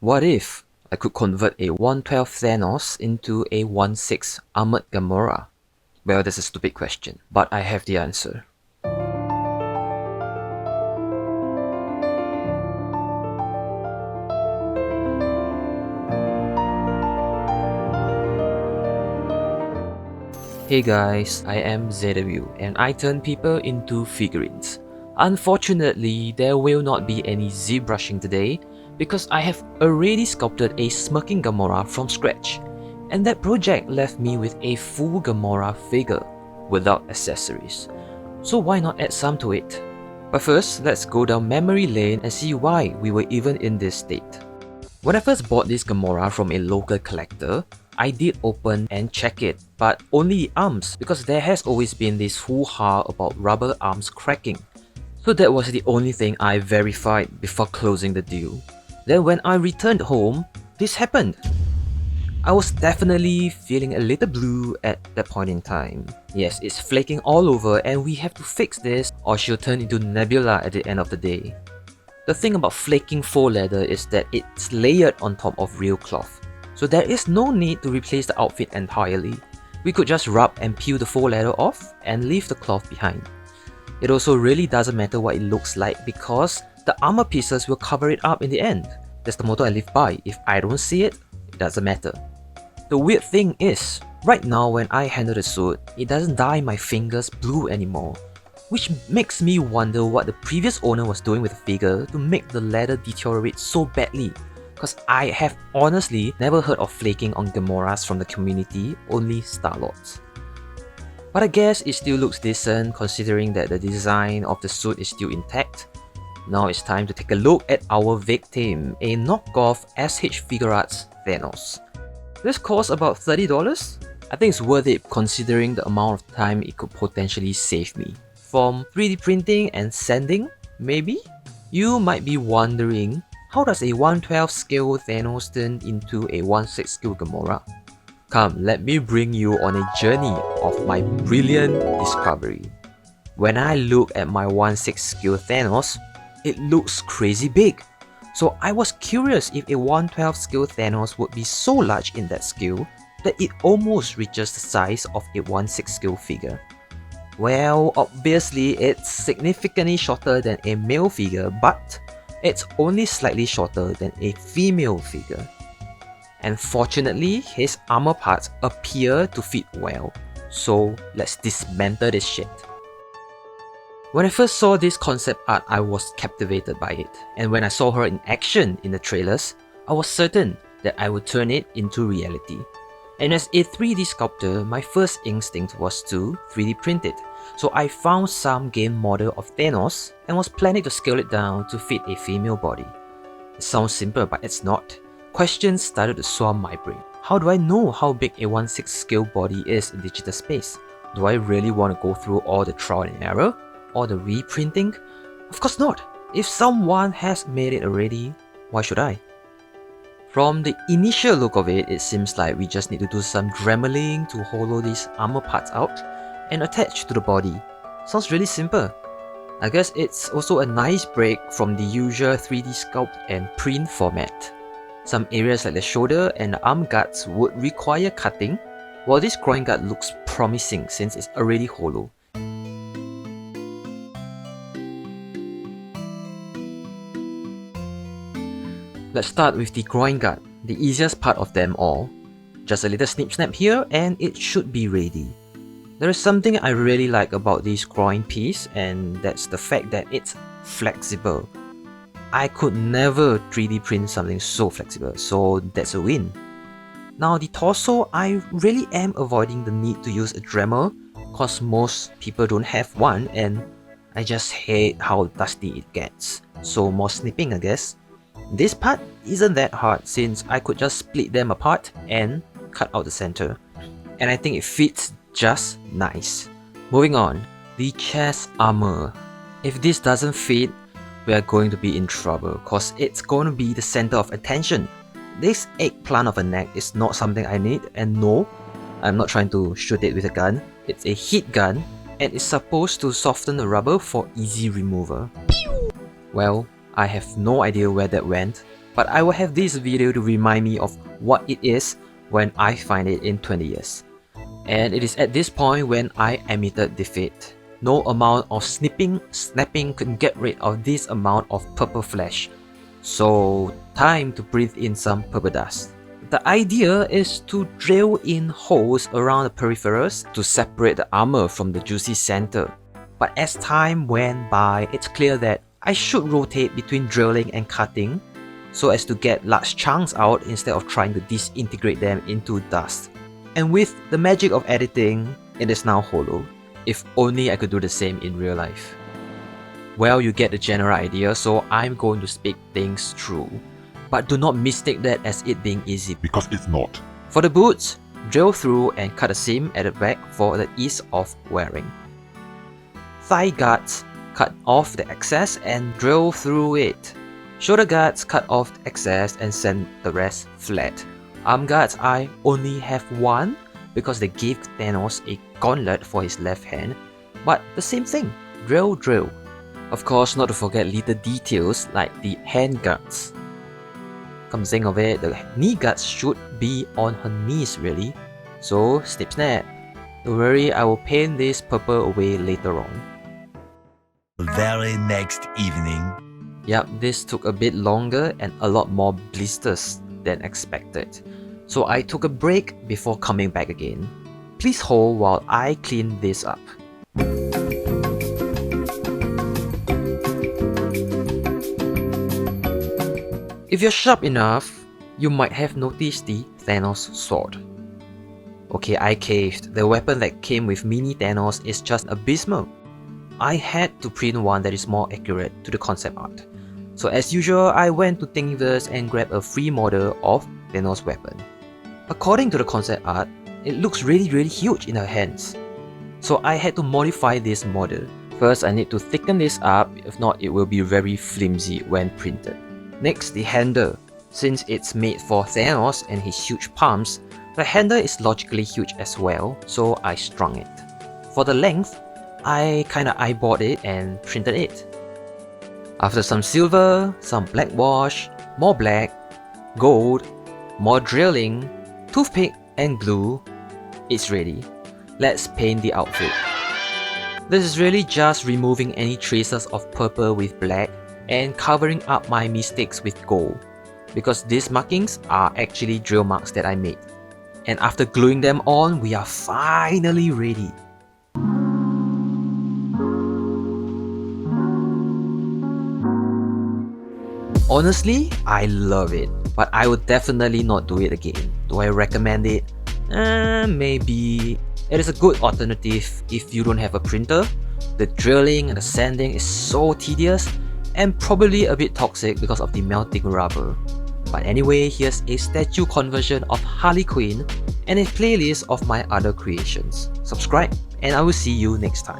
What if I could convert a 112 Thanos into a 1/6 armored Gamora? Well, that's a stupid question, but I have the answer. Hey guys, I am ZW and I turn people into figurines. Unfortunately, there will not be any ZBrushing today because I have already sculpted a smirking Gamora from scratch, and that project left me with a full Gamora figure without accessories. So why not add some to it? But first, let's go down memory lane and see why we were even in this state. When I first bought this Gamora from a local collector, I did open and check it, but only the arms because there has always been this hoo-ha about rubber arms cracking. So that was the only thing I verified before closing the deal. Then when I returned home, this happened. I was definitely feeling a little blue at that point in time. Yes, it's flaking all over and we have to fix this or she'll turn into Nebula at the end of the day. The thing about flaking faux leather is that it's layered on top of real cloth, so there is no need to replace the outfit entirely. We could just rub and peel the faux leather off and leave the cloth behind. It also really doesn't matter what it looks like because the armor pieces will cover it up in the end. That's the motto I live by. If I don't see it, it doesn't matter. The weird thing is, right now when I handle the suit, it doesn't dye my fingers blue anymore, which makes me wonder what the previous owner was doing with the figure to make the leather deteriorate so badly, cause I have honestly never heard of flaking on Gamoras from the community, only Star-Lords. But I guess it still looks decent considering that the design of the suit is still intact. Now it's time to take a look at our victim, a knockoff SH Figuarts Thanos. This costs about $30. I think it's worth it considering the amount of time it could potentially save me. From 3D printing and sanding, maybe? You might be wondering, how does a 112 scale Thanos turn into a 1/6 scale Gamora? Come, let me bring you on a journey of my brilliant discovery. When I look at my 1/6 scale Thanos, it looks crazy big. So I was curious if a 112 scale Thanos would be so large in that scale that it almost reaches the size of a 1/6 scale figure. Well, obviously it's significantly shorter than a male figure, but it's only slightly shorter than a female figure. And fortunately, his armor parts appear to fit well, so let's dismantle this shit. When I first saw this concept art, I was captivated by it, and when I saw her in action in the trailers, I was certain that I would turn it into reality. And as a 3D sculptor, my first instinct was to 3D print it, so I found some game model of Thanos and was planning to scale it down to fit a female body. It sounds simple, but it's not. Questions started to swarm my brain. How do I know how big a 1/6 scale body is in digital space? Do I really want to go through all the trial and error? Or the reprinting? Of course not! If someone has made it already, why should I? From the initial look of it, it seems like we just need to do some dremeling to hollow these armor parts out and attach to the body. Sounds really simple. I guess it's also a nice break from the usual 3D sculpt and print format. Some areas like the shoulder and the arm guards would require cutting, while this groin guard looks promising since it's already hollow. Let's start with the groin guard, the easiest part of them all. Just a little snip snap here and it should be ready. There is something I really like about this groin piece, and that's the fact that it's flexible. I could never 3D print something so flexible, so that's a win. Now the torso, I really am avoiding the need to use a Dremel cause most people don't have one and I just hate how dusty it gets. So more snipping, I guess. This part isn't that hard since I could just split them apart and cut out the center. And I think it fits just nice. Moving on, the chest armor. If this doesn't fit, we are going to be in trouble cause it's going to be the center of attention. This eggplant of a neck is not something I need, and no, I'm not trying to shoot it with a gun. It's a heat gun and it's supposed to soften the rubber for easy removal. Well, I have no idea where that went. but I will have this video to remind me of what it is when I find it in 20 years. And it is at this point when I admitted defeat. No amount of snapping can get rid of this amount of purple flesh. So time to breathe in some purple dust. The idea is to drill in holes around the peripherals to separate the armor from the juicy center. But as time went by, it's clear that I should rotate between drilling and cutting so as to get large chunks out instead of trying to disintegrate them into dust. And with the magic of editing, it is now hollow. If only I could do the same in real life. Well, you get the general idea, so I'm going to speak things through. But do not mistake that as it being easy, because it's not. For the boots, drill through and cut a seam at the back for the ease of wearing. Thigh guards, cut off the excess and drill through it. Shoulder guards, cut off the excess and send the rest flat. Arm guards, I only have one because they gave Thanos a gauntlet for his left hand, but the same thing, drill. Of course, not to forget little details like the hand guards. Come think of it, the knee guards should be on her knees really. So snip snap. Don't worry, I will paint this purple away later on. The very next evening. Yep, this took a bit longer and a lot more blisters than expected. So I took a break before coming back again. Please hold while I clean this up. If you're sharp enough, you might have noticed the Thanos sword. Okay, I caved. The weapon that came with mini Thanos is just abysmal. I had to print one that is more accurate to the concept art. So as usual, I went to Thingiverse and grabbed a free model of Thanos' weapon. According to the concept art, it looks really huge in her hands. So I had to modify this model. First, I need to thicken this up, if not it will be very flimsy when printed. Next, the handle. Since it's made for Thanos and his huge palms, the handle is logically huge as well, so I strung it. For the length, I kinda eyeballed it and printed it. After some silver, some black wash, more black, gold, more drilling, toothpick and glue, it's ready. Let's paint the outfit. This is really just removing any traces of purple with black and covering up my mistakes with gold, because these markings are actually drill marks that I made. And after gluing them on, we are finally ready. Honestly, I love it, but I would definitely not do it again. Do I recommend it? Maybe. It is a good alternative if you don't have a printer. The drilling and the sanding is so tedious and probably a bit toxic because of the melting rubber. But anyway, here's a statue conversion of Harley Quinn and a playlist of my other creations. Subscribe and I will see you next time.